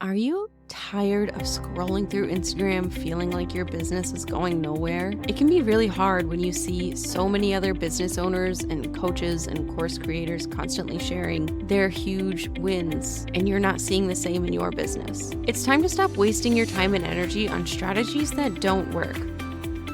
Are you tired of scrolling through Instagram feeling like your business is going nowhere? It can be really hard when you see so many other business owners and coaches and course creators constantly sharing their huge wins, and you're not seeing the same in your business. It's time to stop wasting your time and energy on strategies that don't work.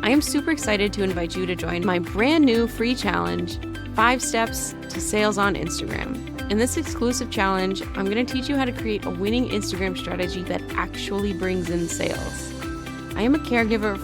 I am super excited to invite you to join my brand new free challenge, 5 Steps to Sales on Instagram. In this exclusive challenge, I'm going to teach you how to create a winning Instagram strategy that actually brings in sales. I am a caregiver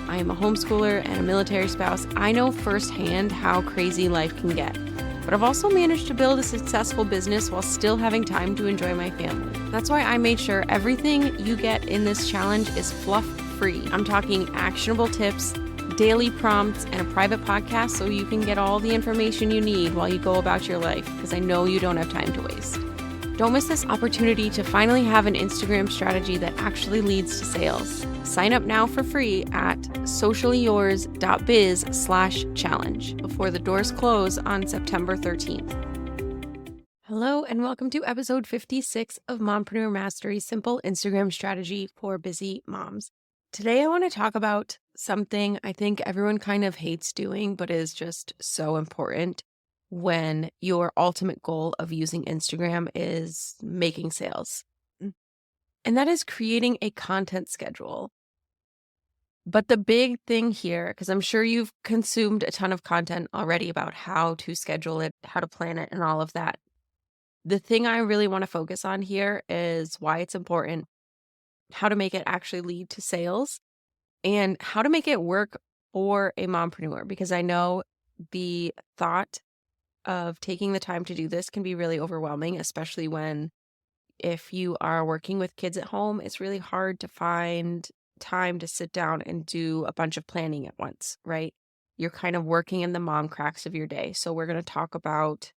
I am a homeschooler and a military spouse. I know firsthand how crazy life can get, but I've also managed to build a successful business while still having time to enjoy my family. That's why I made sure everything you get in this challenge is fluff-free. I'm talking actionable tips, daily prompts, and a private podcast so you can get all the information you need while you go about your life, because I know you don't have time to waste. Don't miss this opportunity to finally have an Instagram strategy that actually leads to sales. Sign up now for free at sociallyyours.biz/challenge before the doors close on September 13th. Hello, and welcome to episode 56 of Mompreneur Mastery, Simple Instagram Strategy for Busy Moms. Today, I want to talk about something I think everyone kind of hates doing, but is just so important when your ultimate goal of using Instagram is making sales. And that is creating a content schedule. But the big thing here, because I'm sure you've consumed a ton of content already about how to schedule it, how to plan it, and all of that. The thing I really want to focus on here is why it's important, how to make it actually lead to sales, and how to make it work for a mompreneur, because I know the thought of taking the time to do this can be really overwhelming, especially if you are working with kids at home, it's really hard to find time to sit down and do a bunch of planning at once, right? You're kind of working in the mom cracks of your day. So we're going to talk about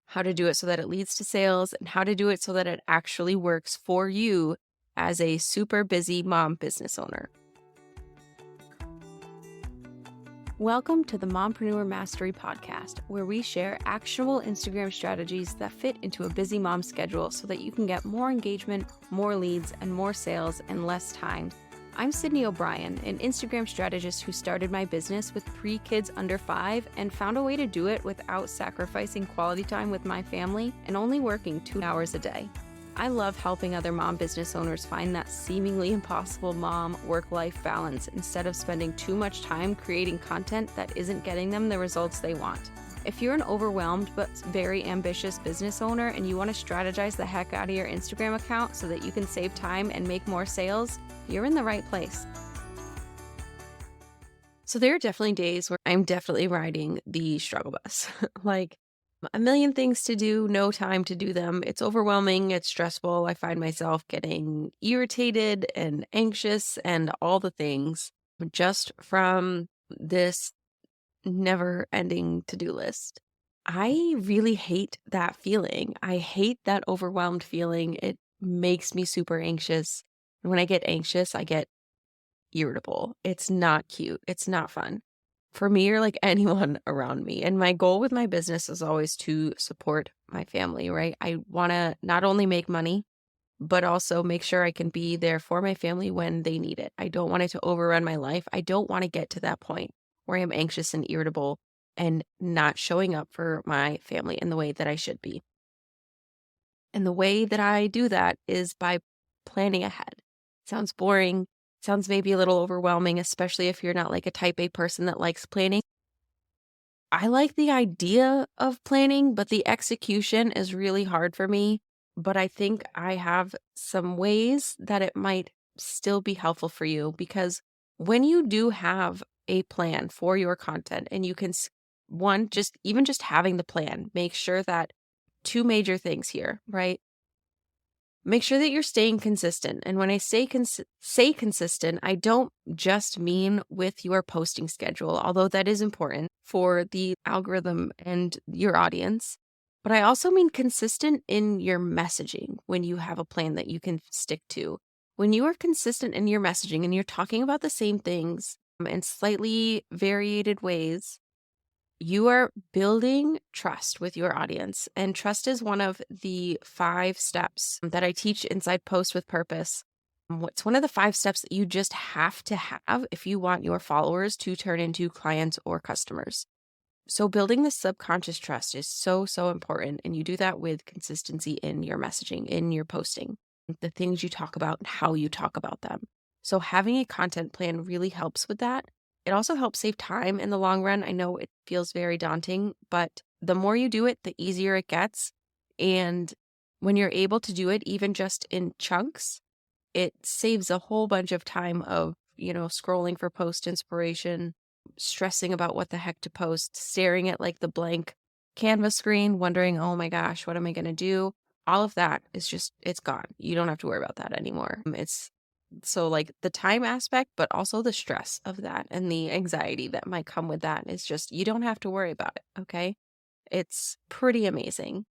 how to do it so that it leads to sales and how to do it so that it actually works for you as a super busy mom business owner. Welcome to the Mompreneur Mastery Podcast, where we share actionable Instagram strategies that fit into a busy mom schedule so that you can get more engagement, more leads, and more sales in less time. I'm Sydney O'Brien, an Instagram strategist who started my business with 3 kids under 5 and found a way to do it without sacrificing quality time with my family and only working 2 hours a day. I love helping other mom business owners find that seemingly impossible mom work-life balance instead of spending too much time creating content that isn't getting them the results they want. If you're an overwhelmed but very ambitious business owner and you want to strategize the heck out of your Instagram account so that you can save time and make more sales, you're in the right place. So there are definitely days where I'm definitely riding the struggle bus. Like, a million things to do, no time to do them. It's overwhelming, it's stressful. I find myself getting irritated and anxious and all the things just from this never-ending to-do list. I really hate that feeling. I hate that overwhelmed feeling. It makes me super anxious. And when I get anxious, I get irritable. It's not cute. It's not fun for me or like anyone around me. And my goal with my business is always to support my family, right? I want to not only make money, but also make sure I can be there for my family when they need it. I don't want it to overrun my life. I don't want to get to that point where I'm anxious and irritable and not showing up for my family in the way that I should be. And the way that I do that is by planning ahead. Sounds boring. Sounds maybe a little overwhelming, especially if you're not like a type A person that likes planning. I like the idea of planning, but the execution is really hard for me. But I think I have some ways that it might still be helpful for you, because when you do have a plan for your content and you can, just having the plan, make sure that 2 major things here, right? Make sure that you're staying consistent. And when I say consistent, I don't just mean with your posting schedule, although that is important for the algorithm and your audience. But I also mean consistent in your messaging when you have a plan that you can stick to. When you are consistent in your messaging and you're talking about the same things in slightly variated ways, You are building trust with your audience, and trust is one of the 5 steps that I teach inside Post with Purpose. What's one of the 5 steps that you just have to have if you want your followers to turn into clients or customers. So building the subconscious trust is so, so important. And you do that with consistency in your messaging, in your posting, the things you talk about and how you talk about them. So having a content plan really helps with that. It also helps save time in the long run. I know it feels very daunting, but the more you do it, the easier it gets. And when you're able to do it, even just in chunks, it saves a whole bunch of time of, scrolling for post inspiration, stressing about what the heck to post, staring at like the blank canvas screen, wondering, oh my gosh, what am I going to do? All of that is just, it's gone. You don't have to worry about that anymore. It's so like the time aspect, but also the stress of that and the anxiety that might come with that is just, you don't have to worry about it. Okay. It's pretty amazing.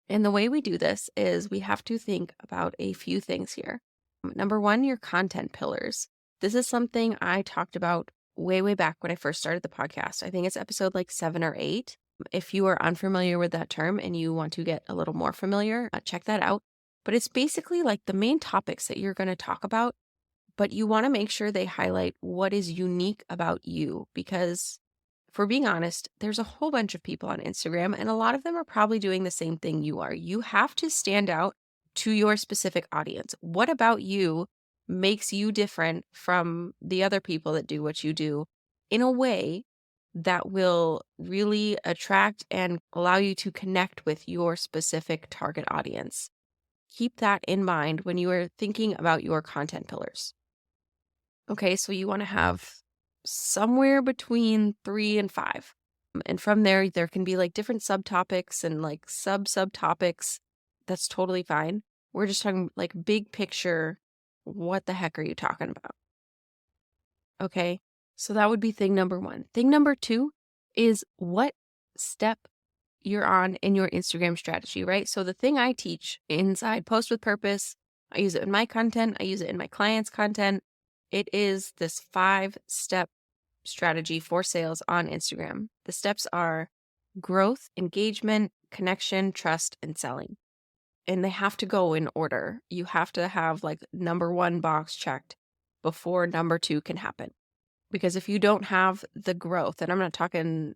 And the way we do this is we have to think about a few things here. Number 1, your content pillars. This is something I talked about way, way back when I first started the podcast. I think it's episode like 7 or 8. If you are unfamiliar with that term and you want to get a little more familiar, check that out. But it's basically like the main topics that you're going to talk about, but you want to make sure they highlight what is unique about you because for being honest, there's a whole bunch of people on Instagram, and a lot of them are probably doing the same thing you are. You have to stand out to your specific audience. What about you makes you different from the other people that do what you do in a way that will really attract and allow you to connect with your specific target audience? Keep that in mind when you are thinking about your content pillars. Okay, so you want to have somewhere between 3 and 5. And from there can be like different subtopics and like subtopics. That's totally fine. We're just talking like big picture. What the heck are you talking about? Okay, so that would be thing number 1. Thing number 2 is what step you're on in your Instagram strategy, right? So the thing I teach inside Post with Purpose, I use it in my content, I use it in my clients' content. It is this 5-step strategy for sales on Instagram. The steps are growth, engagement, connection, trust, and selling. And they have to go in order. You have to have like number 1 box checked before number 2 can happen. Because if you don't have the growth, and I'm not talking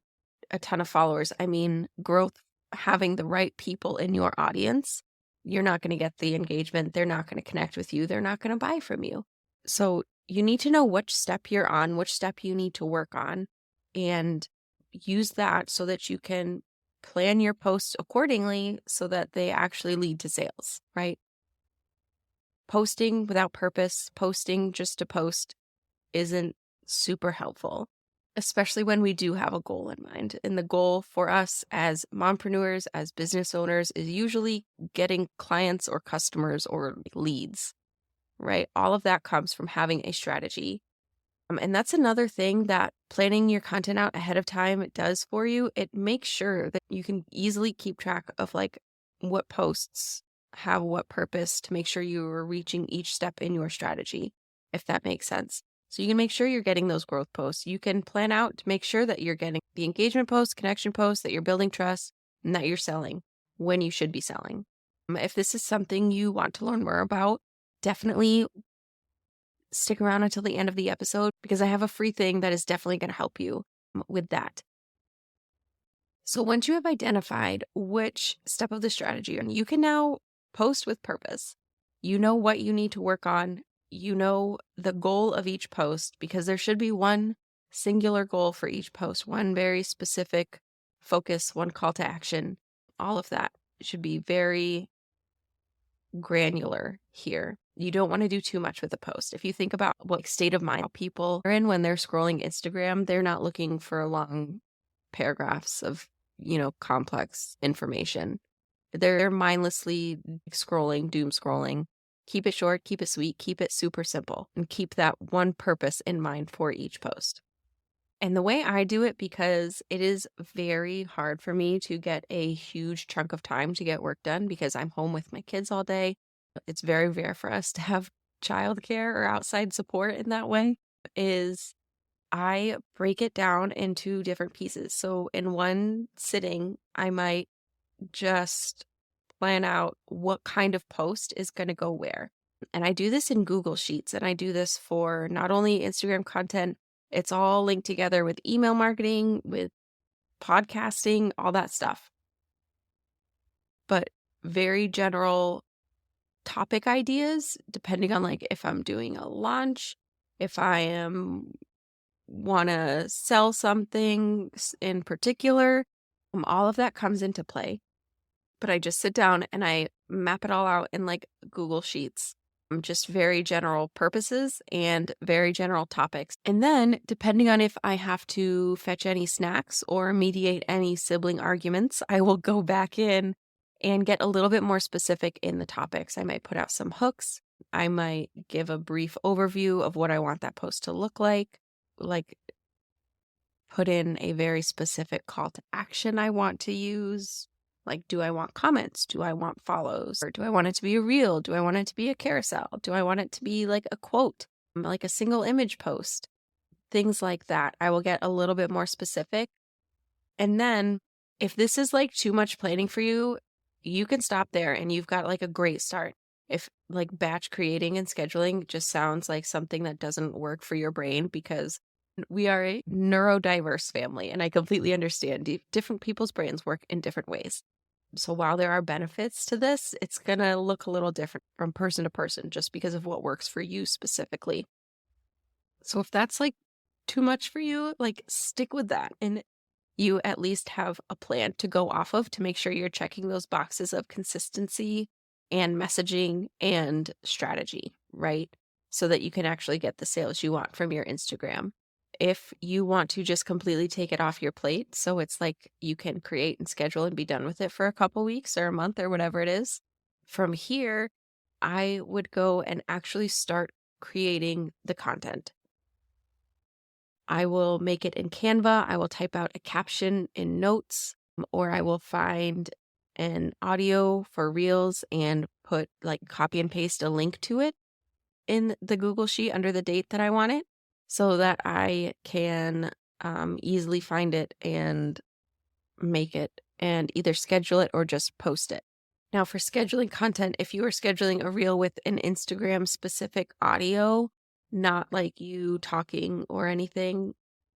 a ton of followers, I mean growth, having the right people in your audience, you're not going to get the engagement. They're not going to connect with you. They're not going to buy from you. So you need to know which step you're on, which step you need to work on, and use that so that you can plan your posts accordingly so that they actually lead to sales, right? Posting without purpose, posting just to post isn't super helpful, especially when we do have a goal in mind. And the goal for us as mompreneurs, as business owners, is usually getting clients or customers or leads, right? All of that comes from having a strategy. And that's another thing that planning your content out ahead of time does for you. It makes sure that you can easily keep track of like what posts have what purpose to make sure you are reaching each step in your strategy, if that makes sense. So you can make sure you're getting those growth posts. You can plan out to make sure that you're getting the engagement posts, connection posts, that you're building trust, and that you're selling when you should be selling. If this is something you want to learn more about, definitely stick around until the end of the episode because I have a free thing that is definitely going to help you with that. So once you have identified which step of the strategy, and you can now post with purpose, you know what you need to work on, you know the goal of each post, because there should be one singular goal for each post, one very specific focus, one call to action. All of that should be very granular here. You don't want to do too much with a post. If you think about what state of mind people are in when they're scrolling Instagram, they're not looking for long paragraphs of, complex information. They're mindlessly scrolling, doom scrolling. Keep it short, keep it sweet, keep it super simple, and keep that one purpose in mind for each post. And the way I do it, because it is very hard for me to get a huge chunk of time to get work done because I'm home with my kids all day. It's very rare for us to have childcare or outside support in that way, is I break it down into different pieces. So in one sitting, I might just plan out what kind of post is going to go where. And I do this in Google Sheets, and I do this for not only Instagram content, it's all linked together with email marketing, with podcasting, all that stuff. But very general topic ideas, depending on like if I'm doing a launch, if I am want to sell something in particular, all of that comes into play. But I just sit down and I map it all out in like Google Sheets, just very general purposes and very general topics. And then, depending on if I have to fetch any snacks or mediate any sibling arguments, I will go back in and get a little bit more specific in the topics. I might put out some hooks. I might give a brief overview of what I want that post to look like put in a very specific call to action I want to use. Like, do I want comments? Do I want follows? Or do I want it to be a reel? Do I want it to be a carousel? Do I want it to be like a quote, like a single image post? Things like that. I will get a little bit more specific. And then if this is like too much planning for you, you can stop there and you've got like a great start. If like batch creating and scheduling just sounds like something that doesn't work for your brain, because we are a neurodiverse family, and I completely understand different people's brains work in different ways. So while there are benefits to this, it's going to look a little different from person to person just because of what works for you specifically. So if that's like too much for you, like stick with that. And you at least have a plan to go off of to make sure you're checking those boxes of consistency and messaging and strategy, right? So that you can actually get the sales you want from your Instagram. If you want to just completely take it off your plate, so it's like you can create and schedule and be done with it for a couple weeks or a month or whatever it is, from here, I would go and actually start creating the content. I will make it in Canva. I will type out a caption in Notes, or I will find an audio for Reels and put like copy and paste a link to it in the Google Sheet under the date that I want it, so that I can easily find it and make it and either schedule it or just post it. Now, for scheduling content, if you are scheduling a reel with an Instagram specific audio, not like you talking or anything,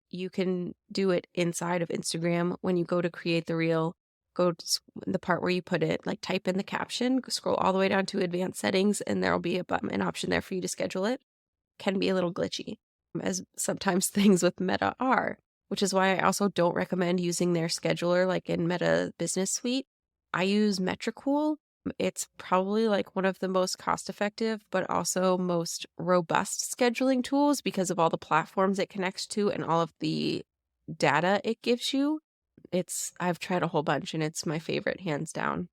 you can do it inside of Instagram. When you go to create the reel, go to the part where you put it, like type in the caption, scroll all the way down to advanced settings, and there'll be an option there for you to schedule it. Can be a little glitchy, as sometimes things with Meta are, which is why I also don't recommend using their scheduler like in Meta Business Suite. I use Metricool. It's probably like one of the most cost-effective, but also most robust scheduling tools because of all the platforms it connects to and all of the data it gives you. I've tried a whole bunch and it's my favorite, hands down.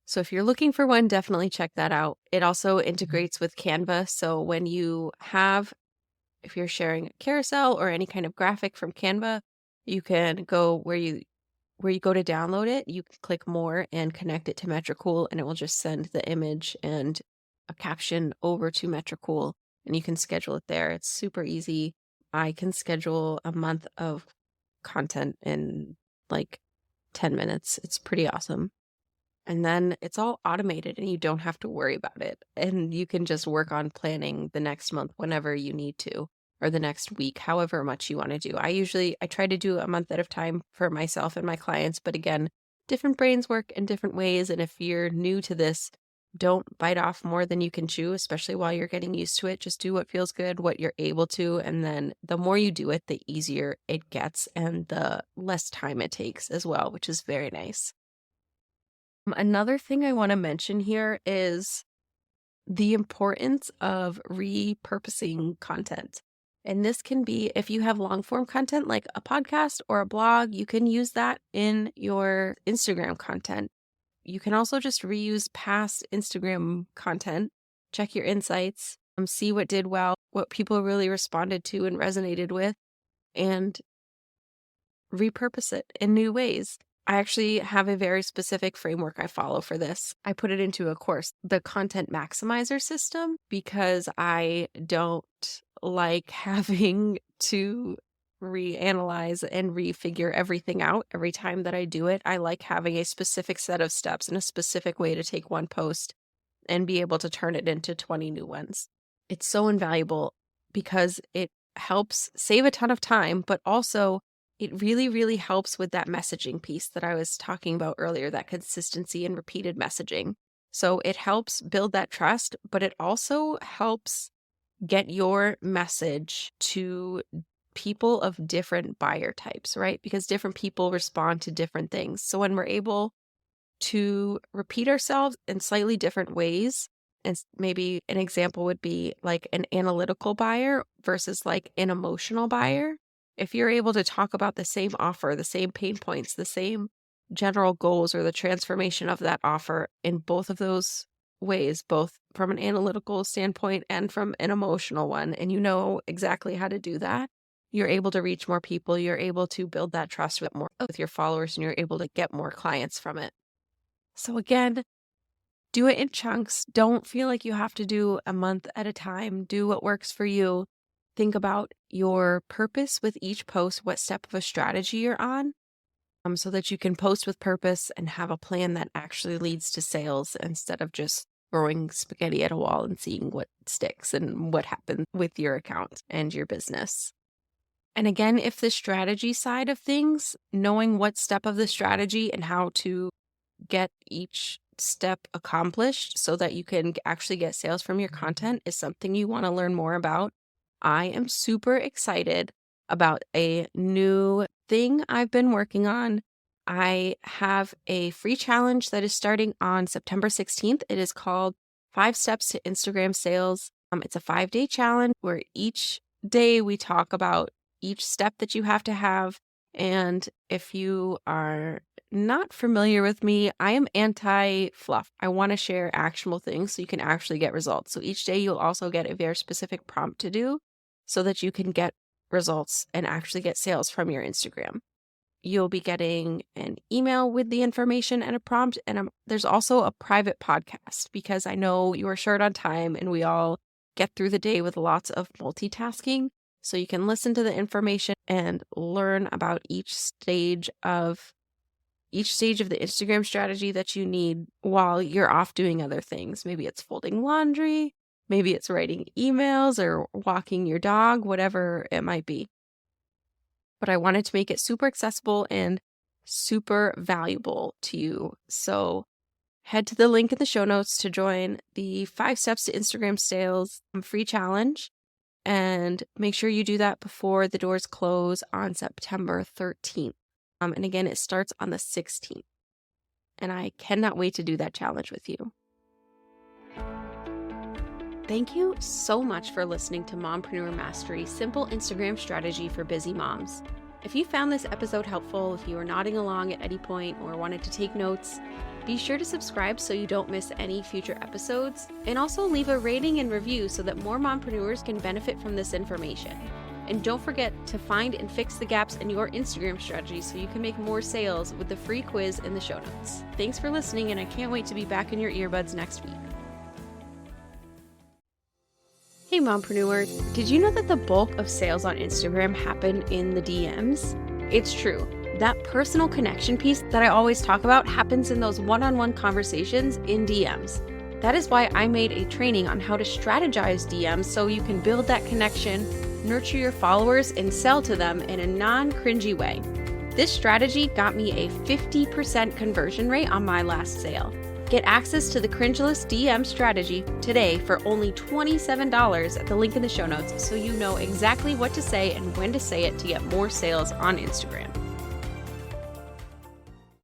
So if you're looking for one, definitely check that out. It also integrates with Canva. So if you're sharing a carousel or any kind of graphic from Canva, you can go where you go to download it, you can click more and connect it to Metricool, and it will just send the image and a caption over to Metricool, and you can schedule it there. It's super easy. I can schedule a month of content in like 10 minutes. It's pretty awesome. And then it's all automated and you don't have to worry about it. And you can just work on planning the next month whenever you need to, or the next week, however much you want to do. I try to do a month at a time for myself and my clients. But again, different brains work in different ways. And if you're new to this, don't bite off more than you can chew, especially while you're getting used to it. Just do what feels good, what you're able to. And then the more you do it, the easier it gets and the less time it takes as well, which is very nice. Another thing I want to mention here is the importance of repurposing content. And this can be, if you have long form content like a podcast or a blog, you can use that in your Instagram content. You can also just reuse past Instagram content, check your insights, see what did well, what people really responded to and resonated with, and repurpose it in new ways. I actually have a very specific framework I follow for this. I put it into a course, the content maximizer system, because I don't like having to reanalyze and refigure everything out every time that I do it. I like having a specific set of steps and a specific way to take one post and be able to turn it into 20 new ones. It's so invaluable because it helps save a ton of time, but also it really, really helps with that messaging piece that I was talking about earlier, that consistency and repeated messaging. So it helps build that trust, but it also helps get your message to people of different buyer types, right? Because different people respond to different things. So when we're able to repeat ourselves in slightly different ways, and maybe an example would be like an analytical buyer versus like an emotional buyer. If you're able to talk about the same offer, the same pain points, the same general goals, or the transformation of that offer in both of those ways, both from an analytical standpoint and from an emotional one, and you know exactly how to do that, you're able to reach more people, you're able to build that trust with your followers, and you're able to get more clients from it. So again, do it in chunks. Don't feel like you have to do a month at a time. Do what works for you. Think about your purpose with each post, what step of a strategy you're on, so that you can post with purpose and have a plan that actually leads to sales instead of just throwing spaghetti at a wall and seeing what sticks and what happens with your account and your business. And again, if the strategy side of things, knowing what step of the strategy and how to get each step accomplished so that you can actually get sales from your content is something you want to learn more about, I am super excited about a new thing I've been working on. I have a free challenge that is starting on September 16th. It is called 5 Steps to Instagram Sales. It's a 5-day challenge where each day we talk about each step that you have to have. And if you are not familiar with me, I am anti-fluff. I want to share actionable things so you can actually get results. So each day you'll also get a very specific prompt to do so that you can get results and actually get sales from your Instagram. You'll be getting an email with the information and a prompt. And there's also a private podcast because I know you are short on time and we all get through the day with lots of multitasking. So you can listen to the information and learn about each stage of the Instagram strategy that you need while you're off doing other things. Maybe it's folding laundry, maybe it's writing emails or walking your dog, whatever it might be. But I wanted to make it super accessible and super valuable to you. So head to the link in the show notes to join the 5 Steps to Instagram Sales free challenge. And make sure you do that before the doors close on September 13th. And again, it starts on the 16th. And I cannot wait to do that challenge with you. Thank you so much for listening to Mompreneur Mastery, simple Instagram strategy for busy moms. If you found this episode helpful, if you were nodding along at any point or wanted to take notes, be sure to subscribe so you don't miss any future episodes, and also leave a rating and review so that more mompreneurs can benefit from this information. And don't forget to find and fix the gaps in your Instagram strategy so you can make more sales with the free quiz in the show notes. Thanks for listening, and I can't wait to be back in your earbuds next week. Hey mompreneur, did you know that the bulk of sales on Instagram happen in the DMs? It's true. That personal connection piece that I always talk about happens in those one-on-one conversations in DMs. That is why I made a training on how to strategize DMs so you can build that connection, nurture your followers, and sell to them in a non-cringy way. This strategy got me a 50% conversion rate on my last sale. Get access to the Cringeless DM strategy today for only $27 at the link in the show notes so you know exactly what to say and when to say it to get more sales on Instagram.